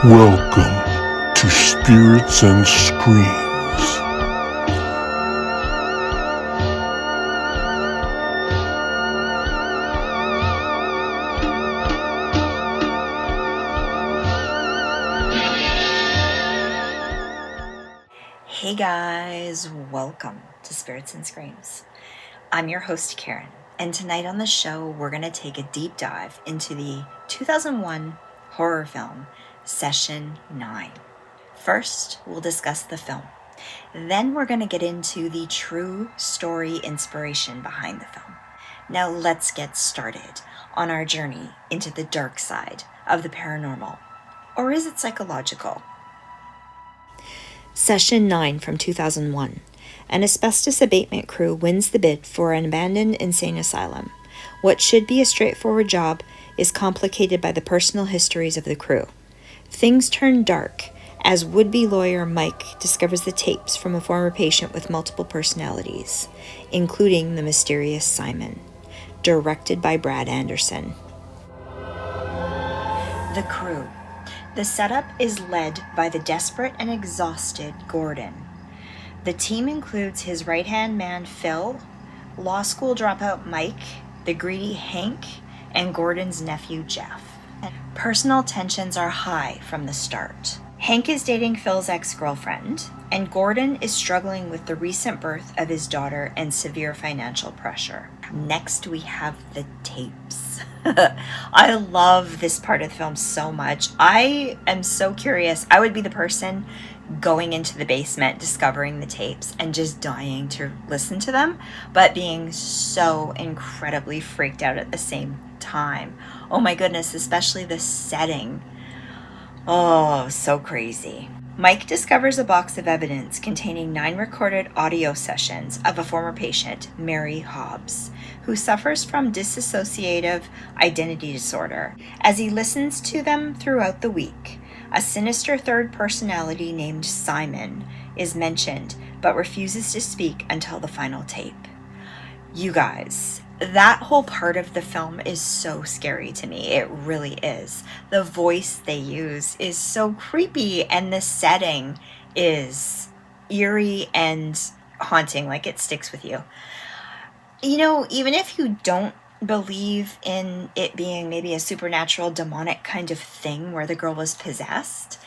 Welcome to Spirits and Screams. Hey guys, welcome to Spirits and Screams. I'm your host Karen, and tonight on the show we're going to take a deep dive into the 2001 horror film Session 9. First, we'll discuss the film. Then we're going to get into the true story inspiration behind the film. Now let's get started on our journey into the dark side of the paranormal. Or is it psychological? Session 9 from 2001. An asbestos abatement crew wins the bid for an abandoned insane asylum. What should be a straightforward job is complicated by the personal histories of the crew. Things turn dark as would-be lawyer Mike discovers the tapes from a former patient with multiple personalities, including the mysterious Simon. Directed by Brad Anderson. The crew. The setup is led by the desperate and exhausted Gordon. The team includes his right-hand man Phil, law school dropout Mike, the greedy Hank, and Gordon's nephew Jeff. Personal tensions are high from the start. Hank is dating Phil's ex-girlfriend, and Gordon is struggling with the recent birth of his daughter and severe financial pressure. Next, we have the tapes. I love this part of the film so much. I am so curious. I would be the person going into the basement, discovering the tapes, and just dying to listen to them, but being so incredibly freaked out at the same time. Oh my goodness, especially the setting. Oh, so crazy. Mike discovers a box of evidence containing 9 recorded audio sessions of a former patient, Mary Hobbs, who suffers from dissociative identity disorder. As he listens to them throughout the week, a sinister third personality named Simon is mentioned, but refuses to speak until the final tape. You guys, that whole part of the film is so scary to me. It really is. The voice they use is so creepy, and the setting is eerie and haunting, like it sticks with you. You know, even if you don't believe in it being maybe a supernatural demonic kind of thing where the girl was possessed,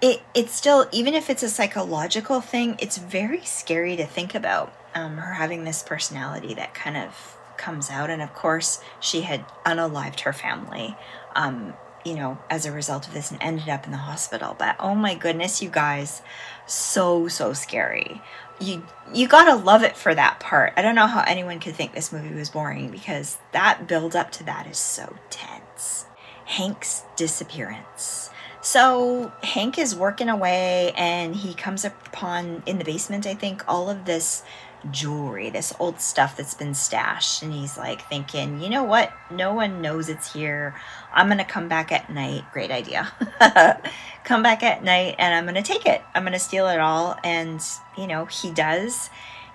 it's still, even if it's a psychological thing, it's very scary to think about her having this personality that kind of comes out. And of course she had unalived her family as a result of this, and ended up in the hospital. But oh my goodness, you guys, so scary. You gotta love it for that part. I don't know how anyone could think this movie was boring, because that build up to that is so tense. Hank's disappearance. So Hank is working away, and he comes upon, in the basement I think, all of this jewelry, this old stuff that's been stashed, and he's like thinking, you know what, no one knows it's here. I'm gonna come back at night. Great idea. Come back at night and I'm gonna take it. I'm gonna steal it all. And he does,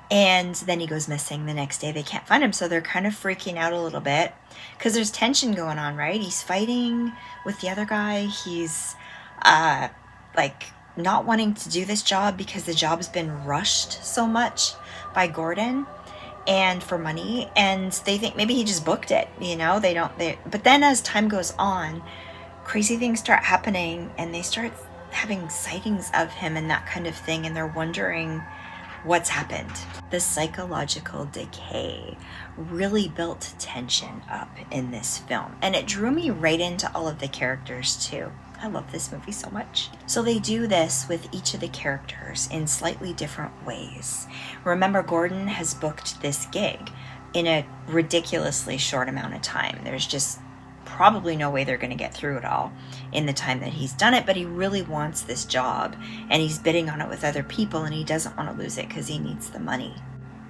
and then he goes missing. The next day they can't find him, so they're kind of freaking out a little bit because there's tension going on, right? He's fighting with the other guy. He's not wanting to do this job because the job's been rushed so much by Gordon and for money, and they think maybe he just booked it. But then as time goes on, crazy things start happening, and they start having sightings of him and that kind of thing, and they're wondering what's happened. The psychological decay really built tension up in this film, and it drew me right into all of the characters too. I love this movie so much. So they do this with each of the characters in slightly different ways. Remember, Gordon has booked this gig in a ridiculously short amount of time. There's just probably no way they're going to get through it all in the time that he's done it, but he really wants this job, and he's bidding on it with other people, and he doesn't want to lose it because he needs the money.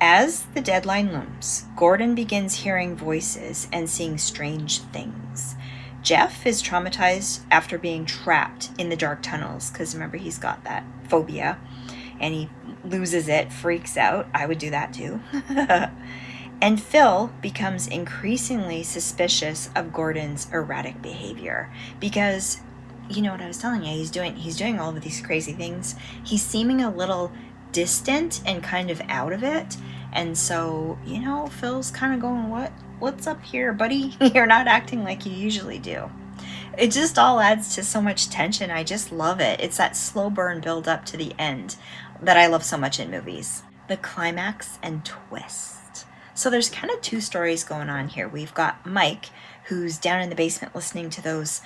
As the deadline looms, Gordon begins hearing voices and seeing strange things. Jeff is traumatized after being trapped in the dark tunnels, because remember, he's got that phobia, and he loses it, freaks out. I would do that too. And Phil becomes increasingly suspicious of Gordon's erratic behavior because you know what I was telling you, he's doing all of these crazy things. He's seeming a little distant and kind of out of it. And so, you know, Phil's kind of going, what's up here, buddy? You're not acting like you usually do. It just all adds to so much tension. I just love it. It's that slow burn build up to the end that I love so much in movies. The climax and twist. So there's kind of two stories going on here. We've got Mike, who's down in the basement listening to those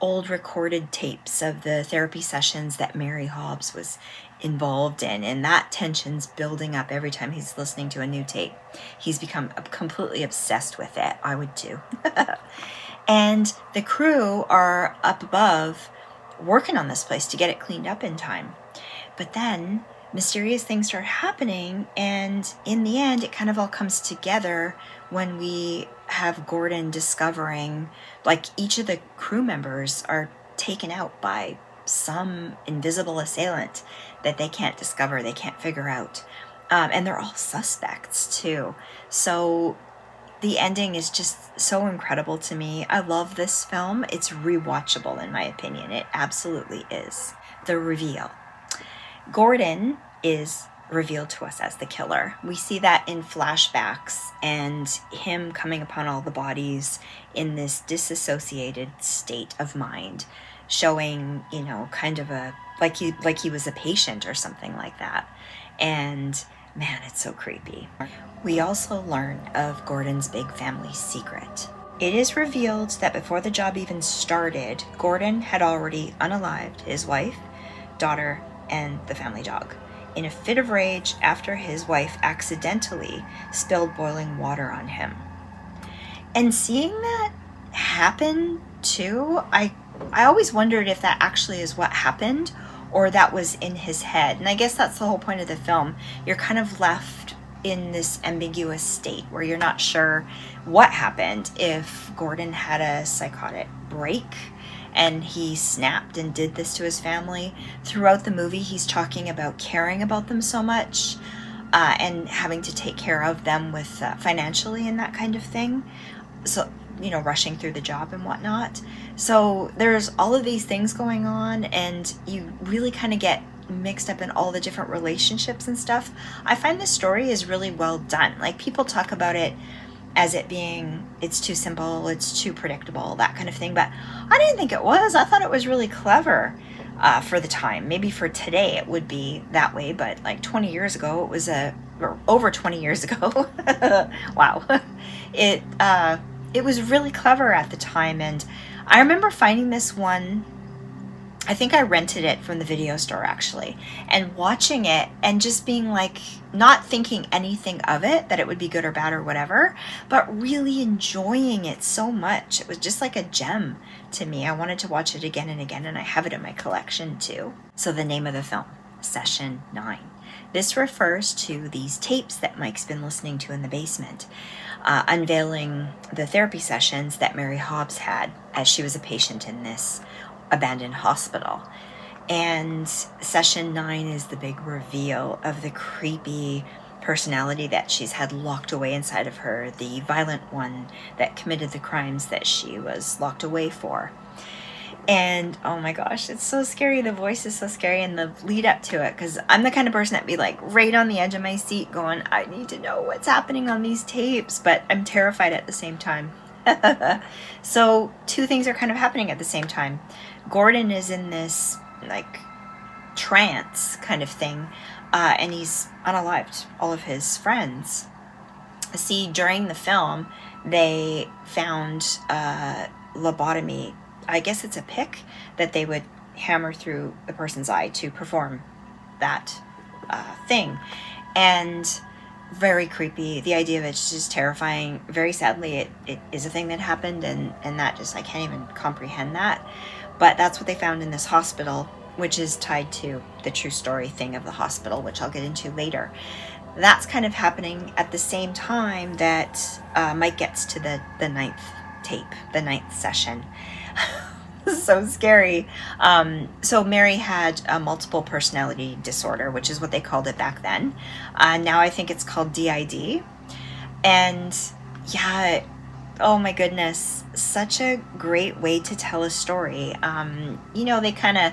old recorded tapes of the therapy sessions that Mary Hobbs was involved in, and that tension's building up every time he's listening to a new tape. He's become completely obsessed with it. I would too. And the crew are up above working on this place to get it cleaned up in time. But then mysterious things start happening, and in the end it kind of all comes together when we have Gordon discovering, like, each of the crew members are taken out by some invisible assailant that they can't discover, they can't figure out. And they're all suspects too. So the ending is just so incredible to me. I love this film. It's rewatchable in my opinion. It absolutely is. The reveal. Gordon is revealed to us as the killer. We see that in flashbacks and him coming upon all the bodies in this disassociated state of mind, showing, you know, kind of a like he was a patient or something like that. And man, it's so creepy. We also learn of Gordon's big family secret. It is revealed that before the job even started, Gordon had already unalived his wife, daughter, and the family dog in a fit of rage after his wife accidentally spilled boiling water on him. And seeing that happen too, I always wondered if that actually is what happened or that was in his head. And I guess that's the whole point of the film. You're kind of left in this ambiguous state where you're not sure what happened, if Gordon had a psychotic break and he snapped and did this to his family. Throughout the movie, he's talking about caring about them so much and having to take care of them with financially and that kind of thing. So, you know, rushing through the job and whatnot. So there's all of these things going on, and you really kind of get mixed up in all the different relationships and stuff. I find this story is really well done. Like, people talk about it as it being, it's too simple, it's too predictable, that kind of thing. But I didn't think it was. I thought it was really clever for the time. Maybe for today it would be that way, but like 20 years ago, it was or over 20 years ago. Wow. It was really clever at the time. And I remember finding this one, I think I rented it from the video store actually, and watching it and just being like, not thinking anything of it, that it would be good or bad or whatever, but really enjoying it so much. It was just like a gem to me. I wanted to watch it again and again, and I have it in my collection too. So the name of the film, Session 9. This refers to these tapes that Mike's been listening to in the basement, unveiling the therapy sessions that Mary Hobbs had as she was a patient in this abandoned hospital. And Session 9 is the big reveal of the creepy personality that she's had locked away inside of her, the violent one that committed the crimes that she was locked away for. And oh my gosh, it's so scary. The voice is so scary, and the lead up to it, because I'm the kind of person that'd be like right on the edge of my seat going, I need to know what's happening on these tapes, but I'm terrified at the same time. So two things are kind of happening at the same time. Gordon is in this like trance kind of thing, and he's unalived all of his friends. See, during the film, they found lobotomy. I guess it's a pick that they would hammer through the person's eye to perform that thing. And very creepy. The idea of it's just terrifying. Very sadly, it is a thing that happened, and that just, I can't even comprehend that. But that's what they found in this hospital, which is tied to the true story thing of the hospital, which I'll get into later. That's kind of happening at the same time that Mike gets to the ninth tape, the ninth session. So scary. So Mary had a multiple personality disorder, which is what they called it back then. Now I think it's called DID. And yeah, Oh my goodness, such a great way to tell a story. They kind of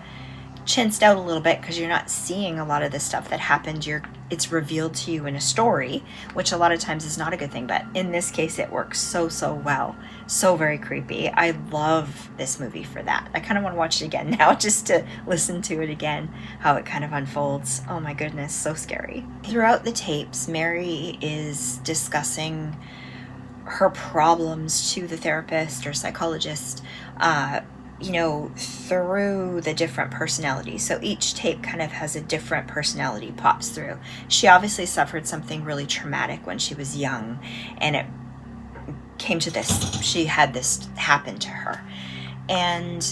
chinsed out a little bit because you're not seeing a lot of the stuff that happened. It's revealed to you in a story, which a lot of times is not a good thing, but in this case it works so well. So very creepy. I love this movie for that. I kind of want to watch it again now just to listen to it again, how it kind of unfolds. Oh my goodness, so scary. Throughout the tapes, Mary is discussing her problems to the therapist or psychologist, through the different personalities. So each tape kind of has a different personality pops through. She obviously suffered something really traumatic when she was young, and it came to this. She had this happen to her. And,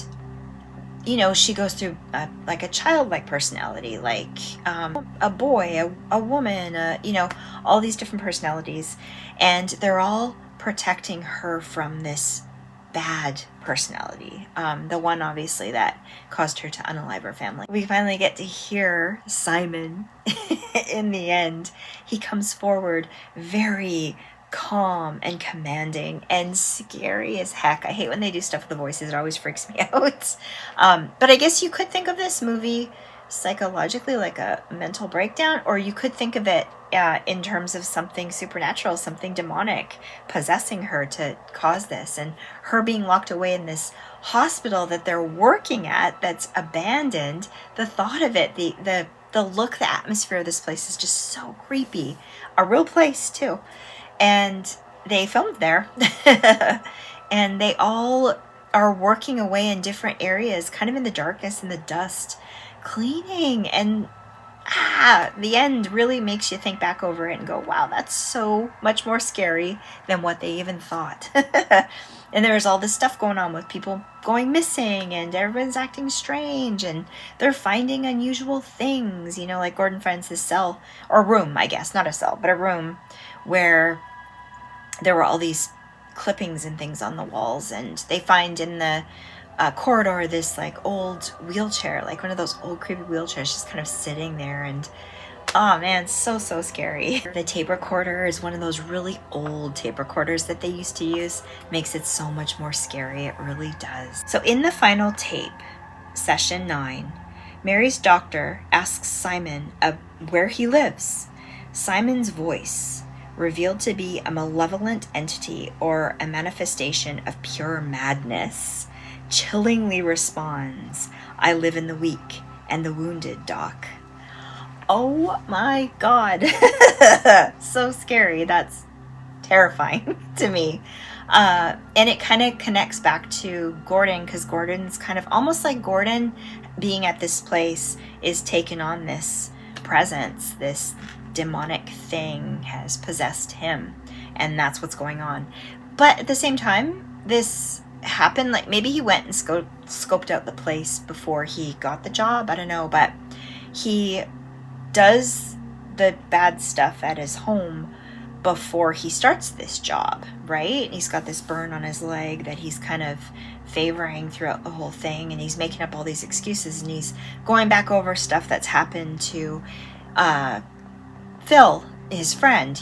she goes through like a childlike personality, like a boy, a woman, all these different personalities. And they're all protecting her from this bad personality, the one obviously that caused her to unalive her family. We finally get to hear Simon in the end. He comes forward very calm and commanding and scary as heck. I hate when they do stuff with the voices. It always freaks me out. But I guess you could think of this movie psychologically like a mental breakdown, or you could think of it in terms of something supernatural, something demonic possessing her to cause this, and her being locked away in this hospital that they're working at that's abandoned. The thought of it, the look, the atmosphere of this place is just so creepy. A real place too. And they filmed there. And they all are working away in different areas, kind of in the darkness and the dust, cleaning. And the end really makes you think back over it and go, wow, that's so much more scary than what they even thought. And there's all this stuff going on with people going missing, and everyone's acting strange, and they're finding unusual things, like Gordon finds his cell, or room, I guess, not a cell, but a room where there were all these clippings and things on the walls, and they find in the corridor this like old wheelchair, like one of those old creepy wheelchairs, just kind of sitting there. And oh man, so scary. The tape recorder is one of those really old tape recorders that they used to use. Makes it so much more scary. It really does. So in the final tape, session 9, Mary's doctor asks Simon where he lives. Simon's voice, revealed to be a malevolent entity or a manifestation of pure madness, chillingly responds, "I live in the weak and the wounded, Doc." Oh my God. So scary. That's terrifying to me. And it kind of connects back to Gordon, because Gordon's kind of almost like Gordon being at this place is taken on this presence, this demonic thing has possessed him, and that's what's going on. But at the same time, this happened, like maybe he went and scoped out the place before he got the job, I don't know, but he does the bad stuff at his home before he starts this job, right? He's got this burn on his leg that he's kind of favoring throughout the whole thing, and he's making up all these excuses, and he's going back over stuff that's happened to Phil, his friend,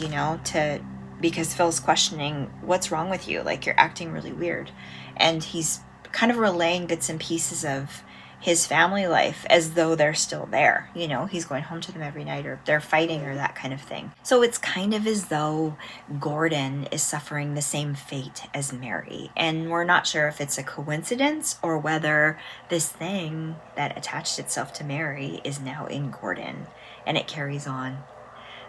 because Phil's questioning, what's wrong with you? Like, you're acting really weird. And he's kind of relaying bits and pieces of his family life as though they're still there. He's going home to them every night, or they're fighting, or that kind of thing. So it's kind of as though Gordon is suffering the same fate as Mary. And we're not sure if it's a coincidence or whether this thing that attached itself to Mary is now in Gordon, and it carries on.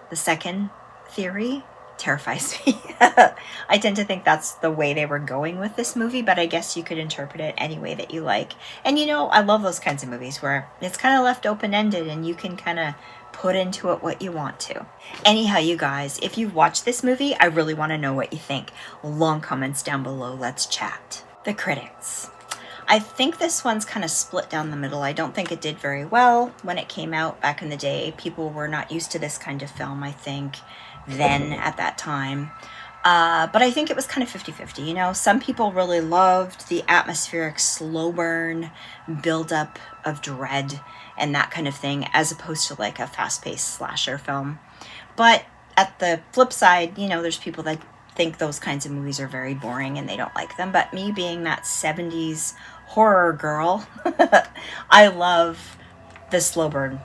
The second theory terrifies me. I tend to think that's the way they were going with this movie, but I guess you could interpret it any way that you like. And I love those kinds of movies where it's kind of left open-ended and you can kind of put into it what you want to. Anyhow, you guys, if you've watched this movie, I really want to know what you think. Long comments down below. Let's chat. The critics. I think this one's kind of split down the middle. I don't think it did very well when it came out back in the day. People were not used to this kind of film, I think, then at that time. But I think it was kind of 50-50. Some people really loved the atmospheric slow burn buildup of dread and that kind of thing, as opposed to like a fast-paced slasher film. But at the flip side, there's people that think those kinds of movies are very boring and they don't like them. But me being that 70s horror girl, I love the slow burn,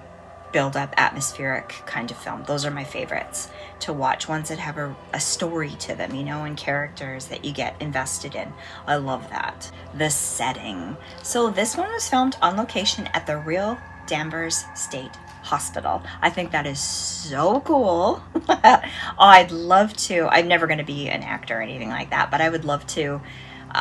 build up, atmospheric kind of film. Those are my favorites to watch, ones that have a story to them, you know, and characters that you get invested in. I love that. The setting. So this one was filmed on location at the real Danvers State Hospital. I think that is so cool. I'd love to. I'm never going to be an actor or anything like that, but I would love to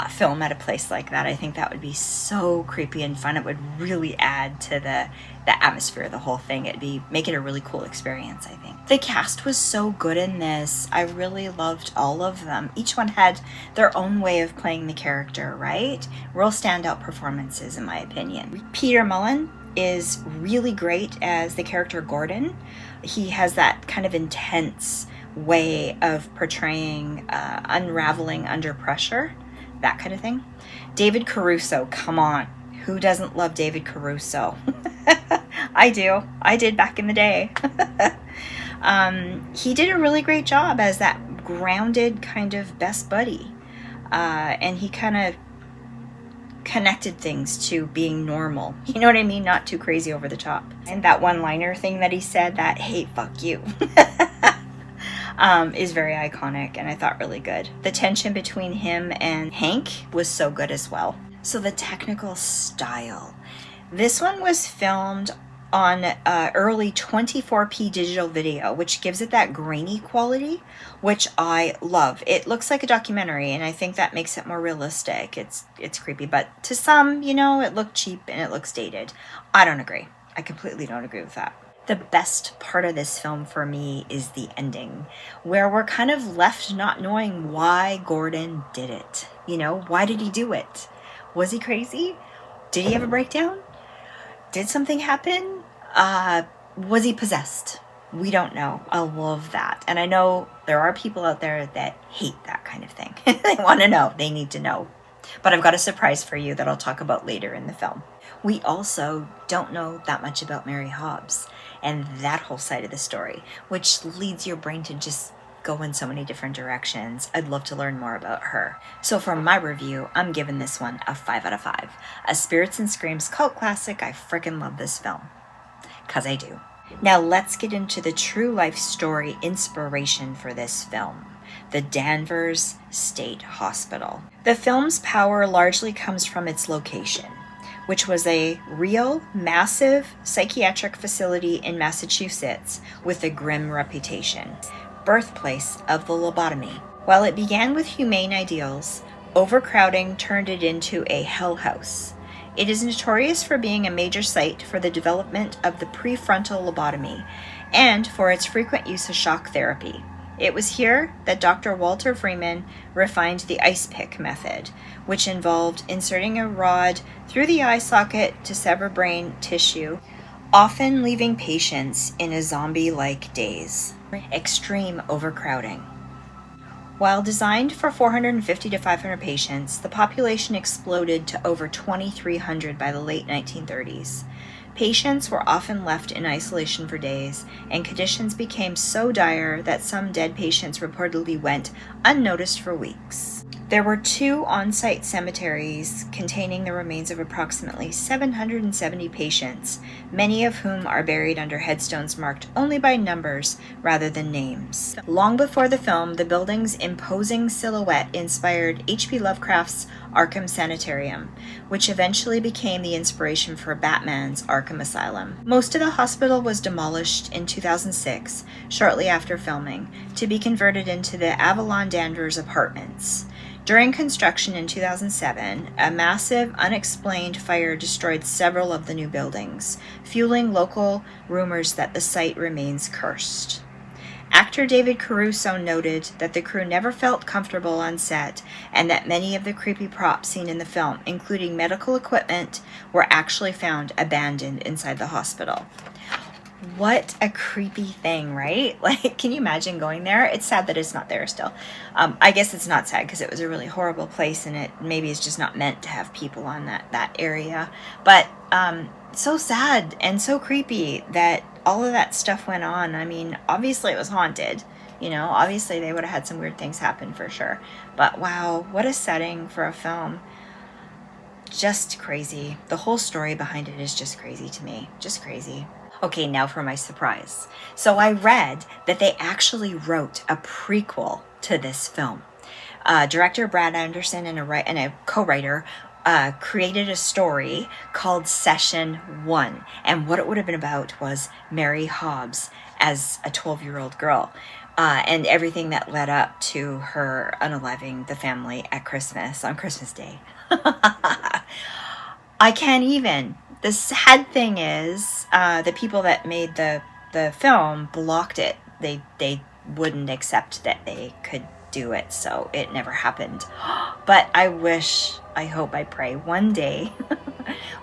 film at a place like that. I think that would be so creepy and fun. It would really add to the atmosphere of the whole thing. Make it a really cool experience, I think. The cast was so good in this. I really loved all of them. Each one had their own way of playing the character, right? Real standout performances, in my opinion. Peter Mullen is really great as the character Gordon. He has that kind of intense way of portraying unraveling under pressure, that kind of thing. David Caruso, come on. Who doesn't love David Caruso? I do. I did back in the day. He did a really great job as that grounded kind of best buddy. And he kind of connected things to being normal. You know what I mean? Not too crazy over the top. And that one-liner thing that he said, that, hey, fuck you, is very iconic and I thought really good. The tension between him and Hank was so good as well. So the technical style. This one was filmed on early 24p digital video, which gives it that grainy quality, which I love. It looks like a documentary, and I think that makes it more realistic. It's creepy, but to some, you know, it looked cheap and it looks dated. I don't agree. I completely don't agree with that. The best part of this film for me is the ending, where we're kind of left not knowing why Gordon did it. You know, why did he do it? Was he crazy? Did he have a breakdown? Did something happen? Was he possessed? We don't know. I love that. And I know there are people out there that hate that kind of thing. They want to know. They need to know. But I've got a surprise for you that I'll talk about later in the film. We also don't know that much about Mary Hobbs and that whole side of the story, which leads your brain to just go in so many different directions. I'd love to learn more about her. So for my review, I'm giving this one a 5 out of 5. A Spirits and Screams cult classic. I freaking love this film. 'Cause I do. Now let's get into the true life story inspiration for this film. The Danvers State Hospital. The film's power largely comes from its location, which was a real, massive psychiatric facility in Massachusetts with a grim reputation. Birthplace of the lobotomy. While it began with humane ideals, overcrowding turned it into a hell house. It is notorious for being a major site for the development of the prefrontal lobotomy and for its frequent use of shock therapy. It was here that Dr. Walter Freeman refined the ice pick method, which involved inserting a rod through the eye socket to sever brain tissue, often leaving patients in a zombie-like daze. Extreme overcrowding. While designed for 450 to 500 patients, the population exploded to over 2,300 by the late 1930s. Patients were often left in isolation for days, and conditions became so dire that some dead patients reportedly went unnoticed for weeks. There were 2 on-site cemeteries containing the remains of approximately 770 patients, many of whom are buried under headstones marked only by numbers rather than names. Long before the film, the building's imposing silhouette inspired H.P. Lovecraft's Arkham Sanitarium, which eventually became the inspiration for Batman's Arkham Asylum. Most of the hospital was demolished in 2006, shortly after filming, to be converted into the Avalon Danvers Apartments. During construction in 2007, a massive, unexplained fire destroyed several of the new buildings, fueling local rumors that the site remains cursed. Actor David Caruso noted that the crew never felt comfortable on set and that many of the creepy props seen in the film, including medical equipment, were actually found abandoned inside the hospital. What a creepy thing, right? Like, can you imagine going there? It's sad that it's not there still. I guess it's not sad because it was a really horrible place and it maybe is just not meant to have people on that area. But so sad and so creepy that all of that stuff went on. I mean, obviously it was haunted. You know, obviously they would have had some weird things happen for sure. But wow, what a setting for a film. Just crazy. The whole story behind it is just crazy to me. Just crazy. Okay, now for my surprise. So I read that they actually wrote a prequel to this film. Director Brad Anderson and a co-writer created a story called Session 1. And what it would have been about was Mary Hobbs as a 12-year-old girl. And everything that led up to her unaliving the family at Christmas, on Christmas Day. I can't even. The sad thing is, the people that made the film blocked it. They wouldn't accept that they could do it, so it never happened. But I wish, I hope, I pray one day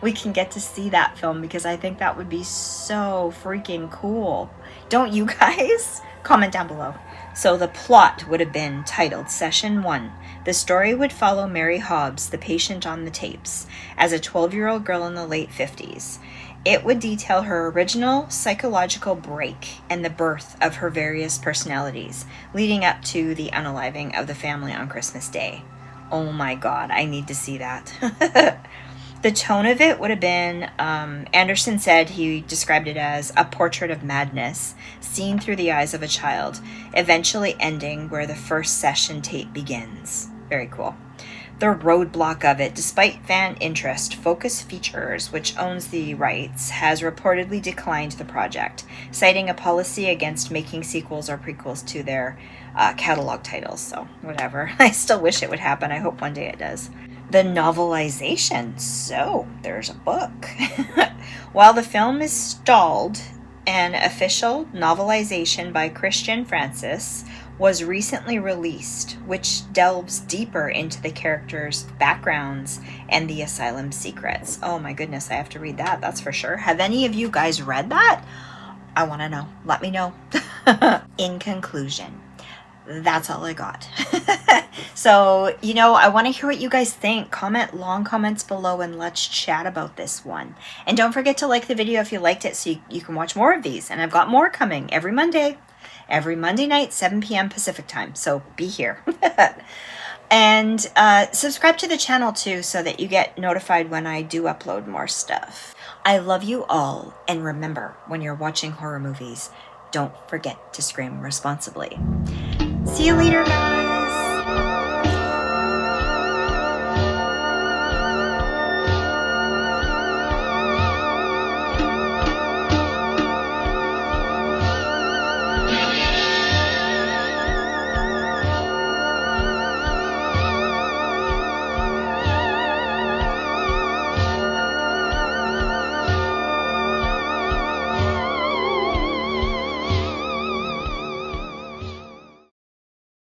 we can get to see that film, because I think that would be so freaking cool. Don't you guys? Comment down below. So the plot would have been titled Session 1. The story would follow Mary Hobbs, the patient on the tapes, as a 12-year-old girl in the late 50s. It would detail her original psychological break and the birth of her various personalities, leading up to the unaliving of the family on Christmas Day. Oh my God, I need to see that. The tone of it would have been, Anderson said he described it as a portrait of madness, seen through the eyes of a child, eventually ending where the first session tape begins. Very cool. The roadblock of it, despite fan interest, Focus Features, which owns the rights, has reportedly declined the project, citing a policy against making sequels or prequels to their catalog titles. So, whatever. I still wish it would happen. I hope one day it does. The novelization. So, there's a book. While the film is stalled, an official novelization by Christian Francis was recently released, which delves deeper into the characters' backgrounds and the asylum secrets. Oh my goodness, I have to read that, that's for sure. Have any of you guys read that? I want to know. Let me know. In conclusion, that's all I got. So, you know, I want to hear what you guys think. Comment long comments below and let's chat about this one. And don't forget to like the video if you liked it, so you can watch more of these. And I've got more coming every Monday night, 7 p.m. Pacific time. So be here. And subscribe to the channel too, so that you get notified when I do upload more stuff. I love you all. And remember, when you're watching horror movies, don't forget to scream responsibly. See you later, guys.